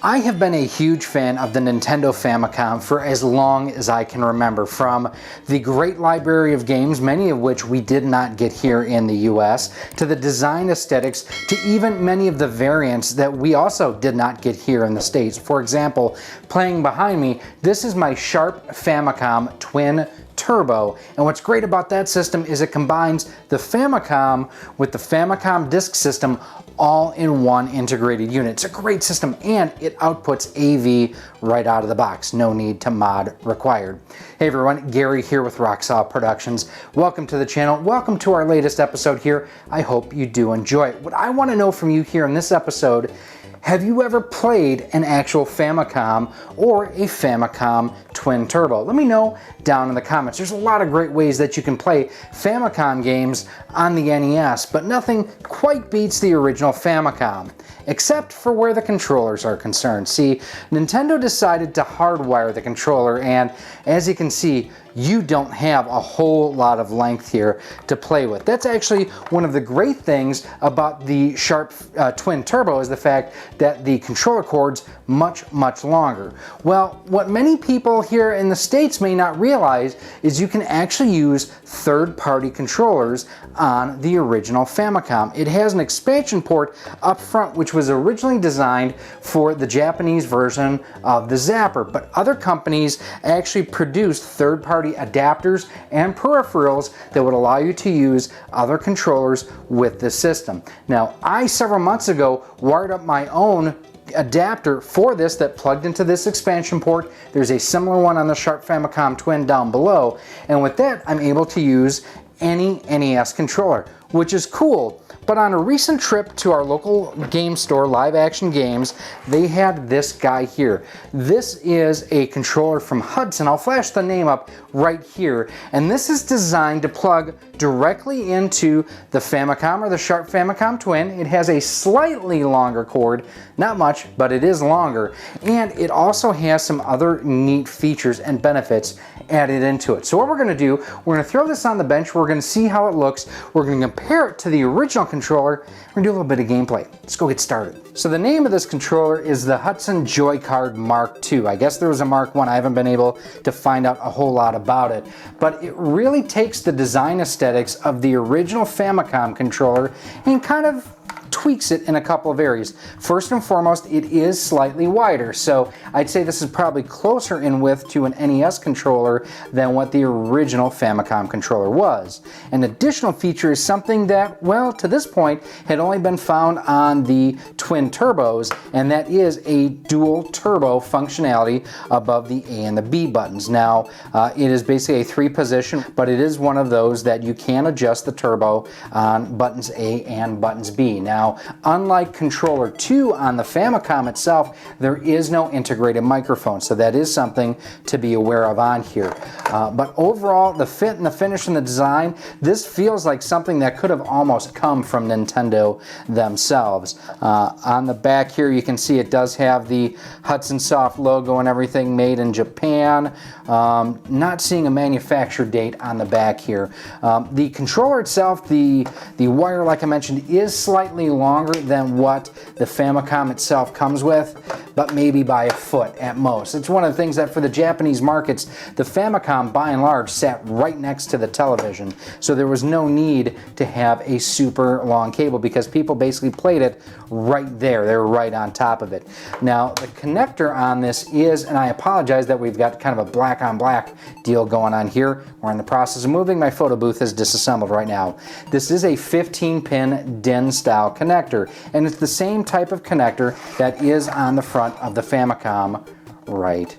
I have been a huge fan of the Nintendo Famicom for as long as I can remember, from the great library of games, many of which we did not get here in the US, to the design aesthetics, to even many of the variants that we also did not get here in the States. For example, playing behind me, this is my Sharp Famicom Twin Turbo, and what's great about that system is it combines the Famicom with the Famicom disk system all in one integrated unit. It's a great system, and it outputs AV right out of the box. No need to mod required. Hey everyone, Gary here with Rocksaw Productions. Welcome to the channel. Welcome to our latest episode here. I hope you do enjoy it. What I want to know from you here in this episode: have you ever played an actual Famicom or a Famicom Twin Turbo? Let me know down in the comments. There's a lot of great ways that you can play Famicom games on the NES, but nothing quite beats the original Famicom, except for where the controllers are concerned. See, Nintendo decided to hardwire the controller, and as you can see, you don't have a whole lot of length here to play with. That's actually one of the great things about the Sharp Twin Turbo, is the fact that the controller cord's much longer. Well, what many people here in the States may not realize is you can actually use third-party controllers on the original Famicom. It has an expansion port up front, which was originally designed for the Japanese version of the Zapper, but other companies actually produced third-party adapters and peripherals that would allow you to use other controllers with this system. Now, I several months ago wired up my own adapter for this that plugged into this expansion port. There's a similar one on the Sharp Famicom Twin down below, and with that I'm able to use any NES controller, which is cool. But on a recent trip to our local game store, Live Action Games, they had this guy here. This is a controller from Hudson. I'll flash the name up right here. And this is designed to plug directly into the Famicom or the Sharp Famicom Twin. It has a slightly longer cord, not much, but it is longer. And it also has some other neat features and benefits added into it. So what we're going to do, we're going to throw this on the bench, we're going to see how it looks, we're going to compare it to the original controller, we're going to do a little bit of gameplay. Let's go get started. So the name of this controller is the Hudson Joycard MkII. I guess there was a Mark I, I haven't been able to find out a whole lot about it, but it really takes the design aesthetics of the original Famicom controller and kind of tweaks it in a couple of areas. First and foremost, it is slightly wider, so I'd say this is probably closer in width to an NES controller than what the original Famicom controller was. An additional feature is something that, well, to this point had only been found on the Twin Turbos, and that is a dual turbo functionality above the A and the B buttons. Now, it is basically a 3-position, but it is one of those that you can adjust the turbo on buttons A and buttons B. Now, unlike controller 2 on the Famicom itself, there is no integrated microphone, so that is something to be aware of on here. But overall, the fit and the finish and the design, this feels like something that could have almost come from Nintendo themselves. On the back here, you can see it does have the Hudson Soft logo and everything, made in Japan. Not seeing a manufacture date on the back here. The controller itself, the wire, like I mentioned, is slightly longer than what the Famicom itself comes with, but maybe by a foot at most. It's one of the things that for the Japanese markets, the Famicom by and large sat right next to the television, so there was no need to have a super long cable because people basically played it right there. They were right on top of it. Now, the connector on this is, and I apologize that we've got kind of a black on black deal going on here. We're in the process of moving. My photo booth is disassembled right now. This is a 15-pin DIN style connector, and it's the same type of connector that is on the front of the Famicom right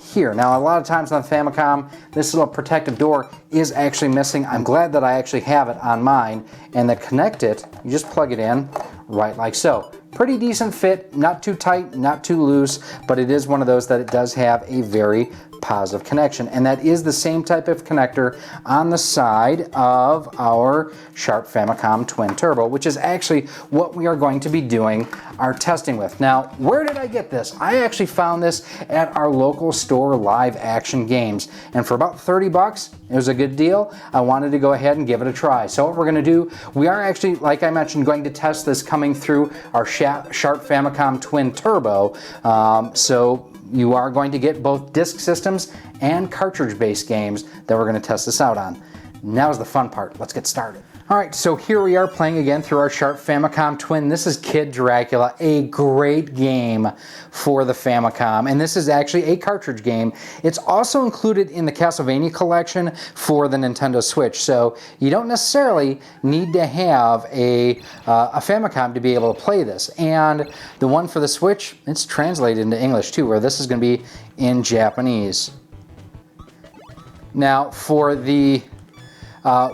here. Now, a lot of times on the Famicom, this little protective door is actually missing. I'm glad that I actually have it on mine, and to connect it, you just plug it in right like so. Pretty decent fit, not too tight, not too loose, but it is one of those that it does have a very positive connection. And that is the same type of connector on the side of our Sharp Famicom Twin Turbo, which is actually what we are going to be doing our testing with. Now, where did I get this? I actually found this at our local store, Live Action Games, and for about 30 bucks, it was a good deal. I wanted to go ahead and give it a try. So what we're going to do, we are actually, like I mentioned, going to test this coming through our Sharp Famicom Twin Turbo. So you are going to get both disk systems and cartridge-based games that we're going to test this out on. Now's the fun part. Let's get started. All right, so here we are playing again through our Sharp Famicom Twin. This is Kid Dracula, a great game for the Famicom, and this is actually a cartridge game. It's also included in the Castlevania collection for the Nintendo Switch, so you don't necessarily need to have a Famicom to be able to play this. And the one for the Switch, it's translated into English too, where this is going to be in Japanese. Now, for the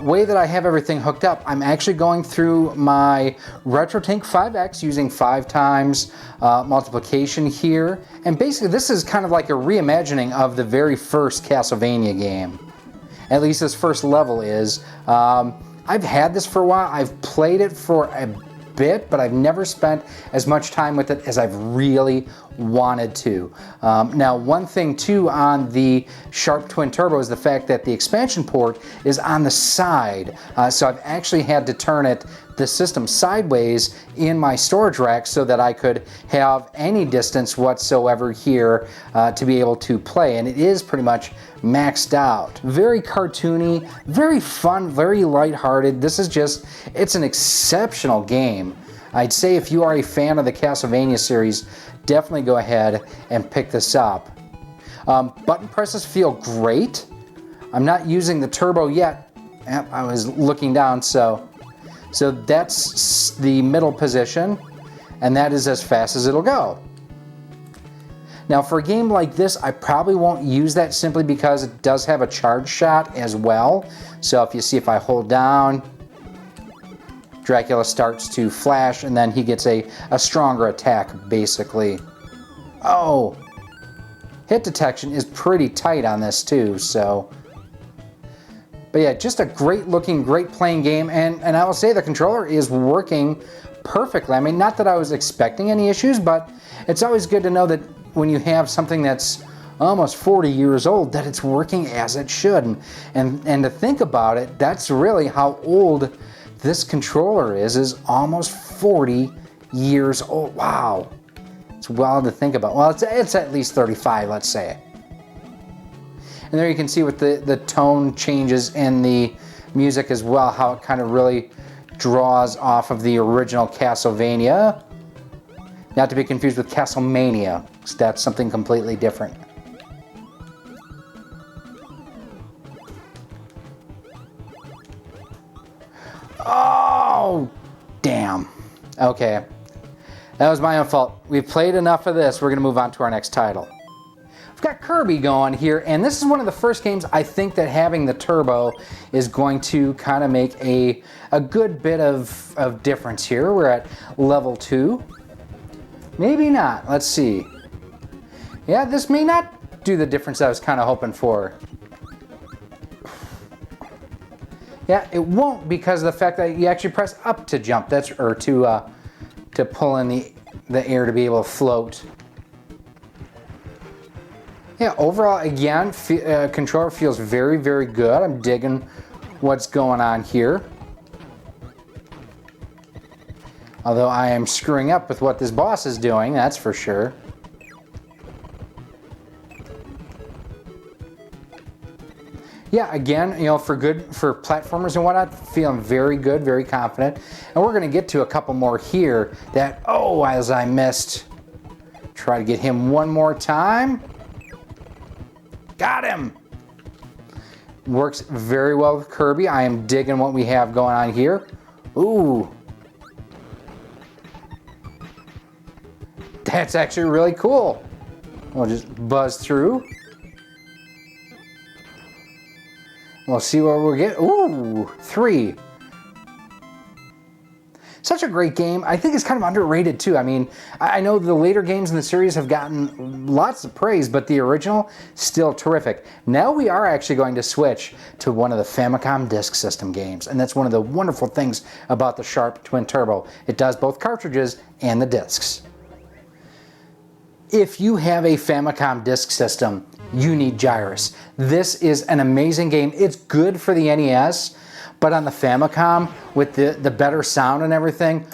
way that I have everything hooked up, I'm actually going through my RetroTink 5X using 5 times multiplication here. And basically this is kind of like a reimagining of the very first Castlevania game. At least this first level is. I've had this for a while. I've played it for a bit, but I've never spent as much time with it as I've really wanted to. Now, one thing too on the Sharp Twin Turbo is the fact that the expansion port is on the side. So I've actually had to turn the system sideways in my storage rack so that I could have any distance whatsoever here to be able to play. And it is pretty much maxed out. Very cartoony, very fun, very lighthearted. This is just, it's an exceptional game. I'd say if you are a fan of the Castlevania series, definitely go ahead and pick this up. Button presses feel great. I'm not using the turbo yet. I was looking down, so that's the middle position, and that is as fast as it'll go. Now for a game like this, I probably won't use that simply because it does have a charge shot as well. So if you see, if I hold down, Dracula starts to flash, and then he gets a stronger attack, basically. Oh! Hit detection is pretty tight on this too, so. But yeah, just a great looking, great playing game, and I will say the controller is working perfectly. I mean, not that I was expecting any issues, but it's always good to know that when you have something that's almost 40 years old, that it's working as it should. And to think about it, that's really how old this controller is almost 40 years old. Wow. It's wild to think about. Well, it's at least 35, let's say. And there you can see with the tone changes in the music as well, how it kind of really draws off of the original Castlevania. Not to be confused with Castlemania, because that's something completely different. Oh, damn. Okay. That was my own fault. We've played enough of this. We're going to move on to our next title. We've got Kirby going here, and this is one of the first games I think that having the turbo is going to kind of make a good bit of difference here. We're at level 2. Maybe not. Let's see. Yeah, this may not do the difference I was kind of hoping for. Yeah, it won't because of the fact that you actually press up to jump. That's or to pull in the air to be able to float. Yeah, overall, again, controller feels very, very good. I'm digging what's going on here. Although I am screwing up with what this boss is doing, that's for sure. Yeah, again, you know, for platformers and whatnot, feeling very good, very confident. And we're going to get to a couple more here that, oh, as I missed. Try to get him one more time. Got him! Works very well with Kirby. I am digging what we have going on here. Ooh. That's actually really cool. We'll just buzz through. We'll see what we'll get. Ooh, 3. Such such a great game. I think it's kind of underrated too. I mean, I know the later games in the series have gotten lots of praise, but the original, still terrific. Now we are actually going to switch to one of the Famicom Disk System games, and that's one of the wonderful things about the Sharp Twin Turbo. It does both cartridges and the discs. If you have a Famicom Disk System, you need Gyruss. This is an amazing game. It's good for the NES, but on the Famicom, with the better sound and everything,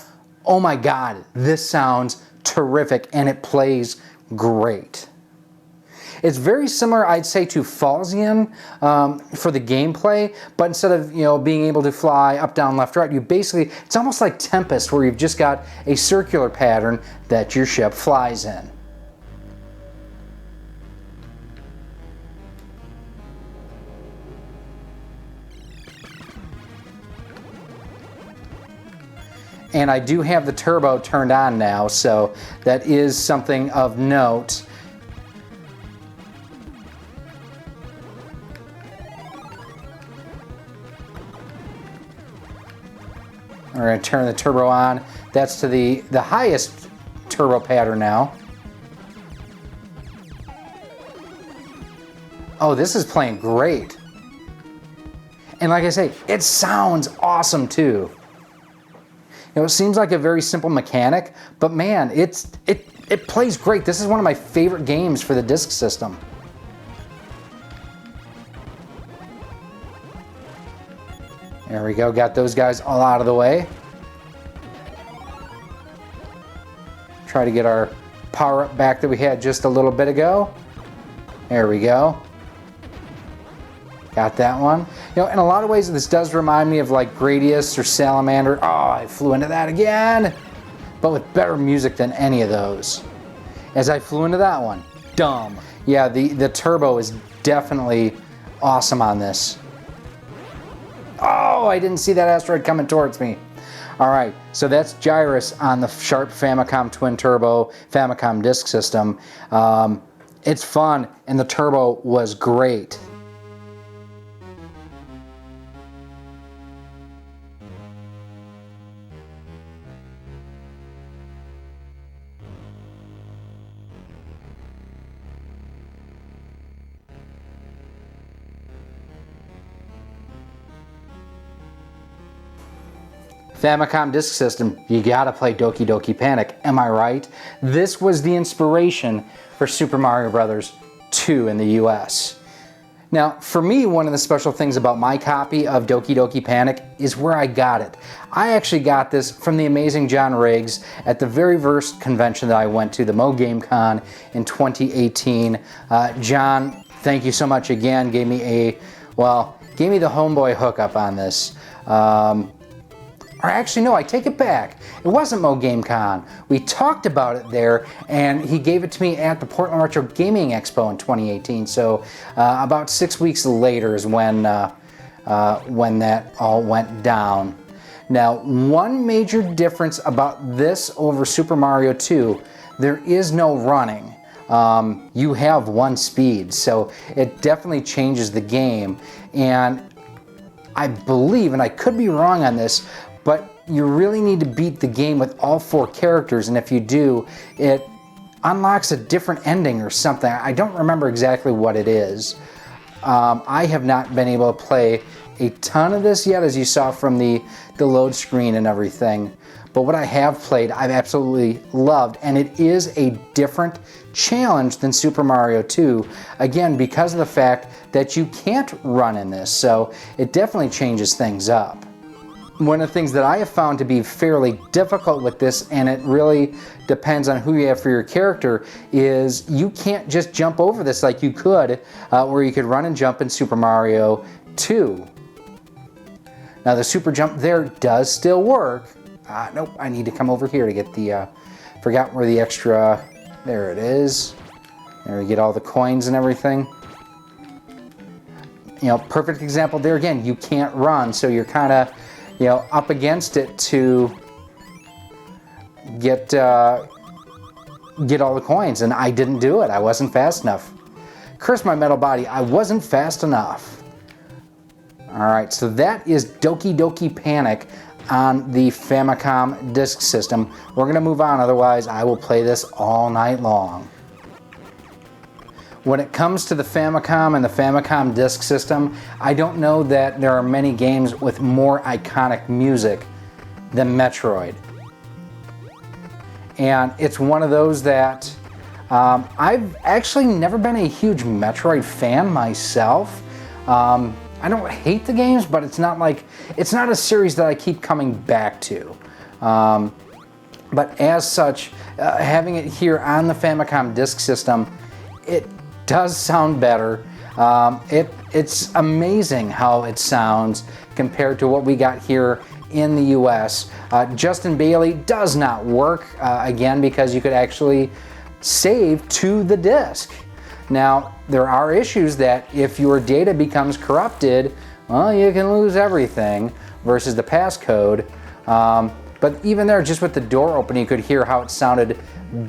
oh my God, this sounds terrific and it plays great. It's very similar, I'd say, to Falzian for the gameplay, but instead of being able to fly up, down, left, right, you basically, it's almost like Tempest, where you've just got a circular pattern that your ship flies in. And I do have the turbo turned on now, so that is something of note. We're going to turn the turbo on. That's to the highest turbo pattern now. Oh, this is playing great. And like I say, it sounds awesome too. It seems like a very simple mechanic, but man, it plays great. This is one of my favorite games for the disk system. There we go, got those guys all out of the way. Try to get our power up back that we had just a little bit ago. There we go. Got that one. In a lot of ways, this does remind me of like Gradius or Salamander. Oh, I flew into that again. But with better music than any of those. As I flew into that one. Dumb. Yeah, the turbo is definitely awesome on this. Oh, I didn't see that asteroid coming towards me. All right, so that's Gyruss on the Sharp Famicom Twin Turbo Famicom Disk System. It's fun, and the turbo was great. Famicom Disk System, you gotta play Doki Doki Panic, am I right? This was the inspiration for Super Mario Bros. 2 in the US. Now, for me, one of the special things about my copy of Doki Doki Panic is where I got it. I actually got this from the amazing John Riggs at the very first convention that I went to, the Mo Game Con in 2018. John, thank you so much again, gave me the homeboy hookup on this. Or actually, no, I take it back. It wasn't Mo Game Con. We talked about it there, and he gave it to me at the Portland Retro Gaming Expo in 2018. So about 6 weeks later is when that all went down. Now, one major difference about this over Super Mario 2, there is no running. You have one speed, so it definitely changes the game. And I believe, and I could be wrong on this, but you really need to beat the game with all 4 characters, and if you do, it unlocks a different ending or something. I don't remember exactly what it is. I have not been able to play a ton of this yet, as you saw from the load screen and everything. But what I have played, I've absolutely loved, and it is a different challenge than Super Mario 2, again, because of the fact that you can't run in this, so it definitely changes things up. One of the things that I have found to be fairly difficult with this, and it really depends on who you have for your character, is you can't just jump over this like you could, where you could run and jump in Super Mario 2. Now the super jump there does still work. Nope, I need to come over here to get the, forgot where the extra, there it is. There we get all the coins and everything. Perfect example there again, you can't run, so you're kind of, up against it to get all the coins, and I didn't do it. I wasn't fast enough. Curse my metal body, I wasn't fast enough. All right, so that is Doki Doki Panic on the Famicom disk system. We're going to move on, otherwise I will play this all night long. When it comes to the Famicom and the Famicom disk system, I don't know that there are many games with more iconic music than Metroid. And it's one of those that I've actually never been a huge Metroid fan myself. I don't hate the games, but it's not a series that I keep coming back to. But as such, having it here on the Famicom disk system, it does sound better. It's amazing how it sounds compared to what we got here in the US. Justin Bailey does not work, again, because you could actually save to the disk. Now, there are issues that if your data becomes corrupted, well, you can lose everything versus the passcode. But even there, just with the door open, you could hear how it sounded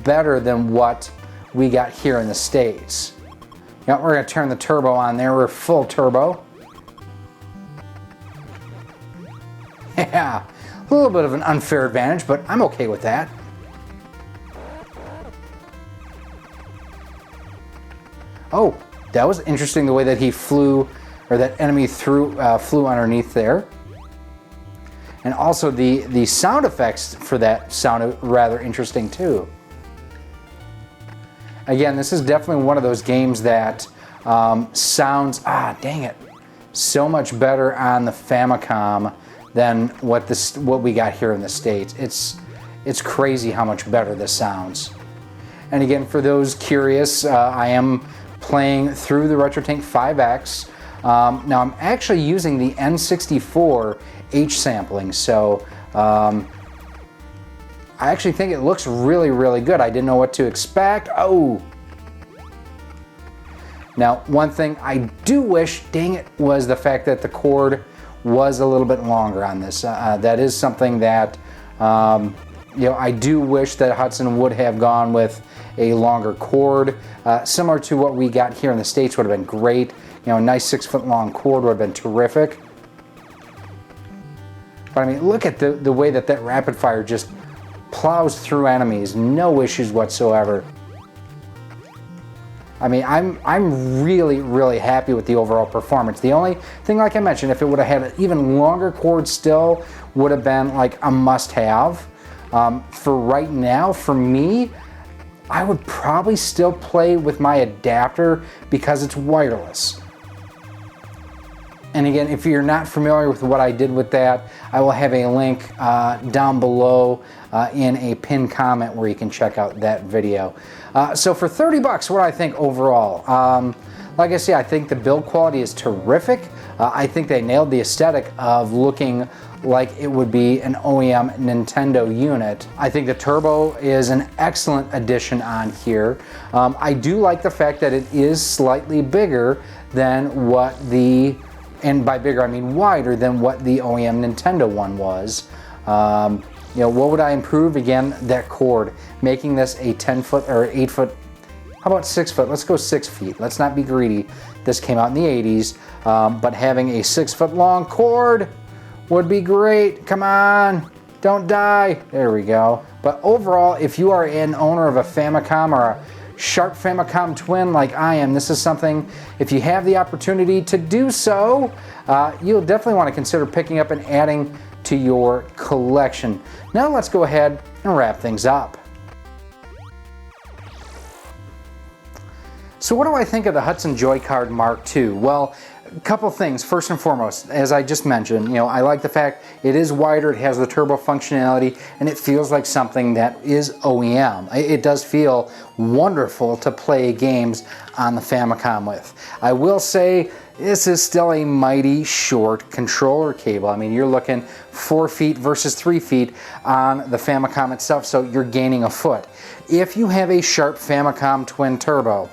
better than what we got here in the States. Now, we're going to turn the turbo on there. We're full turbo. Yeah, a little bit of an unfair advantage, but I'm okay with that. Oh, that was interesting the way that he flew, or that enemy flew underneath there. And also the sound effects for that sounded rather interesting too. Again, this is definitely one of those games that sounds, dang it, so much better on the Famicom than what we got here in the States. It's crazy how much better this sounds. And again, for those curious, I am playing through the RetroTink 5X. Now I'm actually using the N64 H sampling, so I actually think it looks really, really good. I didn't know what to expect. Oh! Now, one thing I do wish, dang it, was the fact that the cord was a little bit longer on this. That is something that I do wish that Hudson would have gone with a longer cord, similar to what we got here in the States. Would have been great. A nice 6-foot long cord would have been terrific. But I mean, look at the way that rapid fire just plows through enemies, no issues whatsoever. I mean, I'm really, really happy with the overall performance. The only thing, like I mentioned, if it would have had an even longer cord still, would have been like a must-have. For right now, for me, I would probably still play with my adapter because it's wireless. And again, if you're not familiar with what I did with that, I will have a link down below in a pinned comment where you can check out that video. So for 30 bucks, what do I think overall? Like I say, I think the build quality is terrific. I think they nailed the aesthetic of looking like it would be an OEM Nintendo unit. I think the turbo is an excellent addition on here. I do like the fact that it is slightly bigger than what the, and by bigger I mean wider than what the OEM Nintendo one was. What would I improve? Again, that cord, making this a 10-foot or 8-foot, how about 6 foot? Let's go 6 feet. Let's not be greedy. This came out in the 80s, but having a 6-foot long cord would be great. Come on, don't die. There we go. But overall, if you are an owner of a Famicom or a Sharp Famicom Twin like I am, this is something, if you have the opportunity to do so, you'll definitely want to consider picking up and adding to your collection. Now let's go ahead and wrap things up. So what do I think of the Hudson Joycard MkII? Well, a couple things. First and foremost, as I just mentioned, I like the fact it is wider, it has the turbo functionality, and it feels like something that is OEM. It does feel wonderful to play games on the Famicom with. I will say this is still a mighty short controller cable. I mean, you're looking 4 feet versus 3 feet on the Famicom itself, so you're gaining a foot. If you have a Sharp Famicom Twin Turbo,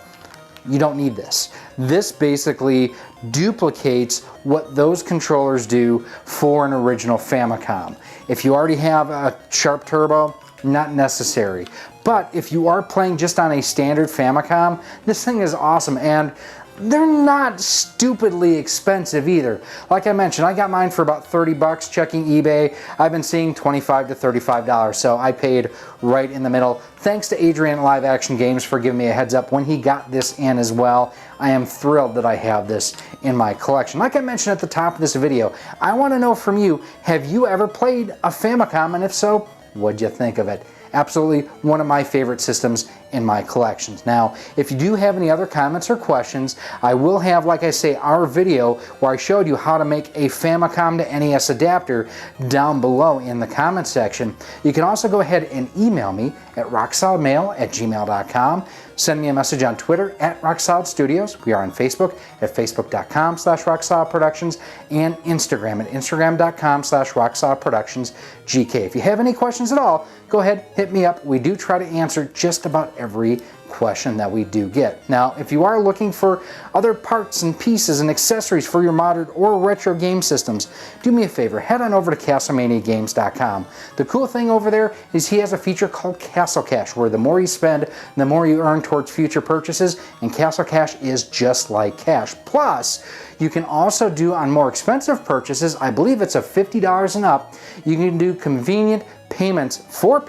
you don't need this. This basically duplicates what those controllers do for an original Famicom. If you already have a Sharp Turbo, not necessary. But if you are playing just on a standard Famicom, this thing is awesome. And they're not stupidly expensive either. Like I mentioned, I got mine for about 30 bucks checking eBay. I've been seeing $25 to $35, so I paid right in the middle. Thanks to Adrian at Live Action Games for giving me a heads up when he got this in as well. I am thrilled that I have this in my collection. Like I mentioned at the top of this video, I want to know from you, have you ever played a Famicom, and if so, what'd you think of it? Absolutely one of my favorite systems in my collections. Now, if you do have any other comments or questions, I will have, like I say, our video where I showed you how to make a Famicom to NES adapter down below in the comment section. You can also go ahead and email me at rocksolidmail@gmail.com. Send me a message on Twitter at RockSolidStudios. We are on Facebook at facebook.com/RockSolidProductions and Instagram at instagram.com/RockSolidProductionsGK. If you have any questions at all, go ahead, hit me up. We do try to answer just about every question that we do get. Now, if you are looking for other parts and pieces and accessories for your modern or retro game systems, do me a favor, head on over to CastlemaniaGames.com. The cool thing over there is he has a feature called Castle Cash, where the more you spend, the more you earn towards future purchases, and Castle Cash is just like cash. Plus, you can also do on more expensive purchases, I believe it's a $50 and up, you can do convenient payments for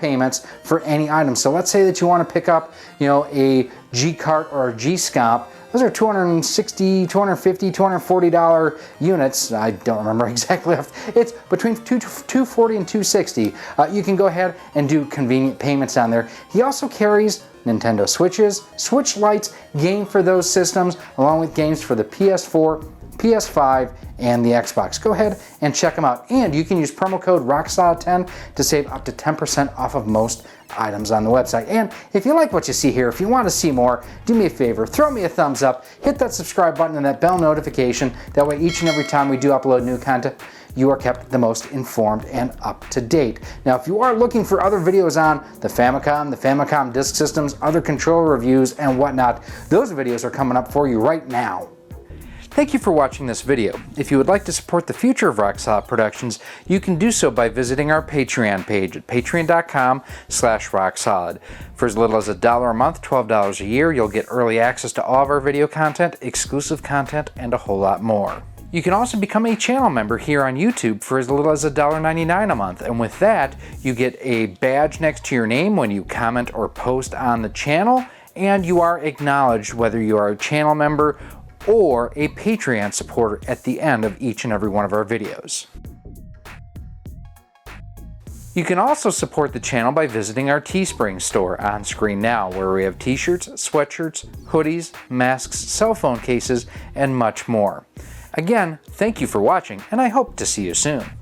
any item. So let's say that you want to pick up, a G-Cart or a G-Scomp. Those are $260, $250, $240 units. I don't remember exactly. It's between $240 and $260. You can go ahead and do convenient payments on there. He also carries Nintendo Switches, Switch Lites, game for those systems, along with games for the PS4, PS5, and the Xbox. Go ahead and check them out. And you can use promo code ROCKSOLID10 to save up to 10% off of most items on the website. And if you like what you see here, if you want to see more, do me a favor, throw me a thumbs up, hit that subscribe button and that bell notification. That way each and every time we do upload new content, you are kept the most informed and up to date. Now, if you are looking for other videos on the Famicom disk systems, other controller reviews, and whatnot, those videos are coming up for you right now. Thank you for watching this video. If you would like to support the future of Rock Solid Productions, you can do so by visiting our Patreon page at patreon.com/rocksolid. For as little as $1 a month, $12 a year, you'll get early access to all of our video content, exclusive content, and a whole lot more. You can also become a channel member here on YouTube for as little as $1.99 a month, and with that, you get a badge next to your name when you comment or post on the channel, and you are acknowledged whether you are a channel member or a Patreon supporter at the end of each and every one of our videos. You can also support the channel by visiting our Teespring store on screen now, where we have t-shirts, sweatshirts, hoodies, masks, cell phone cases, and much more. Again, thank you for watching, and I hope to see you soon.